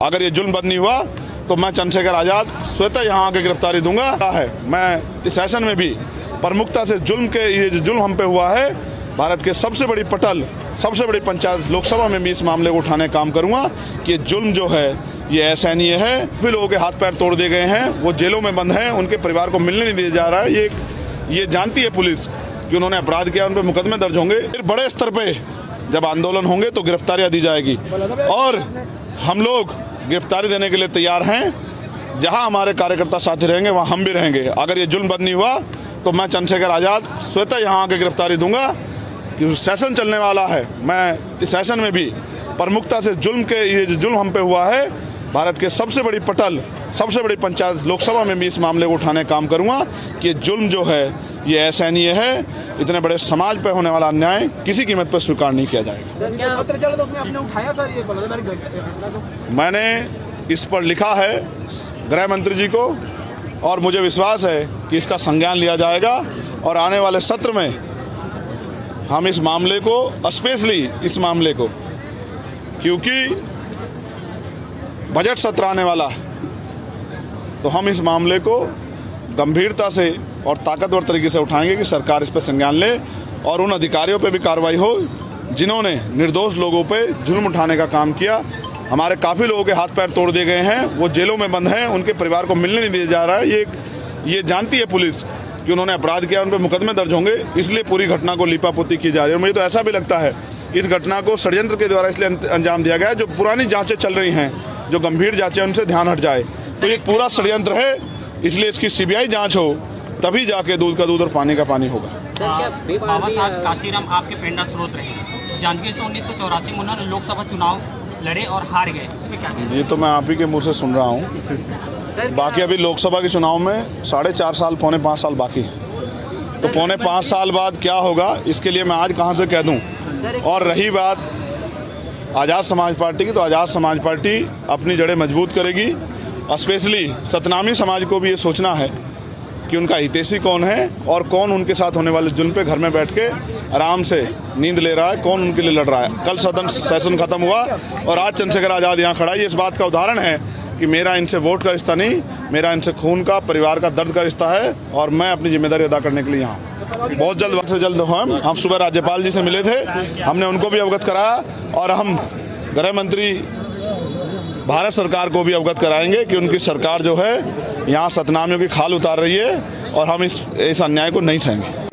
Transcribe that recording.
अगर ये जुल्म बंद नहीं हुआ तो मैं चंद्रशेखर आजाद स्वतः यहाँ आके गिरफ्तारी दूंगा। मैं इस सेशन में भी प्रमुखता से ये जो जुल्म हम पे हुआ है, भारत के सबसे बड़ी पटल, सबसे बड़ी पंचायत लोकसभा में भी इस मामले को उठाने का काम करूंगा कि ये जुल्म जो है ये असहनीय है। भी लोगों के हाथ पैर तोड़ दिए गए हैं, वो जेलों में बंद हैं, उनके परिवार को मिलने नहीं दिया जा रहा है। ये जानती है पुलिस कि उन्होंने अपराध किया, उन पर मुकदमे दर्ज होंगे। फिर बड़े स्तर पे जब आंदोलन होंगे तो गिरफ्तारियां दी जाएगी और हम लोग गिरफ्तारी देने के लिए तैयार हैं। जहां हमारे कार्यकर्ता साथी रहेंगे वहां हम भी रहेंगे। अगर ये जुल्म बंद नहीं हुआ तो मैं चंद्रशेखर आजाद स्वतः यहाँ आके गिरफ्तारी दूंगा कि सेशन चलने वाला है। मैं इस सेशन में भी प्रमुखता से ये जो जुल्म हम पे हुआ है, भारत के सबसे बड़ी पटल, सबसे बड़ी पंचायत लोकसभा में भी इस मामले को उठाने का काम करूंगा कि ये जुल्म जो है ये असहनीय है। इतने बड़े समाज पे होने वाला अन्याय किसी कीमत पर स्वीकार नहीं किया जाएगा। मैंने इस पर लिखा है गृह मंत्री जी को और मुझे विश्वास है कि इसका संज्ञान लिया जाएगा और आने वाले सत्र में हम इस मामले को, स्पेशली इस मामले को, क्योंकि बजट सत्र आने वाला है, तो हम इस मामले को गंभीरता से और ताकतवर तरीके से उठाएंगे कि सरकार इस पर संज्ञान ले और उन अधिकारियों पे भी कार्रवाई हो जिन्होंने निर्दोष लोगों पे जुल्म उठाने का काम किया। हमारे काफ़ी लोगों के हाथ पैर तोड़ दिए गए हैं, वो जेलों में बंद हैं, उनके परिवार को मिलने नहीं दिया जा रहा है। ये जानती है पुलिस कि उन्होंने अपराध किया, उन पर मुकदमे दर्ज होंगे, इसलिए पूरी घटना को लीपापोती की जा रही है। मुझे तो ऐसा भी लगता है इस घटना को षड्यंत्र के द्वारा इसलिए अंजाम दिया गया है। जो पुरानी जांचें चल रही हैं, जो गंभीर जांचें, उनसे ध्यान हट जाए। तो ये पूरा षड्यंत्र है, इसलिए इसकी सीबीआई जांच हो, तभी जाके दूध का दूध और पानी का पानी होगा। बाबा साहब काशीराम आपके प्रेरणा स्रोत रहे। जानकी से 1984 में उन्होंने लोकसभा चुनाव लड़े और हार गए, इसमें क्या कहते हैं? ये तो मैं आप ही के मुँह से सुन रहा हूँ। बाकी अभी लोकसभा के चुनाव में 4.5 साल, पौने 5 साल बाकी है, तो पौने 5 साल बाद क्या होगा इसके लिए मैं आज कहाँ से कह दूँ। और रही बात आज़ाद समाज पार्टी की, तो आज़ाद समाज पार्टी अपनी जड़ें मजबूत करेगी। स्पेशली सतनामी समाज को भी ये सोचना है कि उनका हितैषी कौन है और कौन उनके साथ होने वाले जुल्म पे घर में बैठ के आराम से नींद ले रहा है, कौन उनके लिए लड़ रहा है। कल सदन सेशन खत्म हुआ और आज चंद्रशेखर आजाद यहाँ खड़ा है। ये इस बात का उदाहरण है कि मेरा इनसे वोट का रिश्ता नहीं, मेरा इनसे खून का, परिवार का दर्द का रिश्ता है और मैं अपनी जिम्मेदारी अदा करने के लिए यहाँ बहुत जल्द, वक्त से जल्द हम सुबह राज्यपाल जी से मिले थे, हमने उनको भी अवगत कराया और हम गृह मंत्री भारत सरकार को भी अवगत कराएंगे कि उनकी सरकार जो है यहाँ सतनामियों की खाल उतार रही है और हम इस अन्याय को नहीं सहेंगे।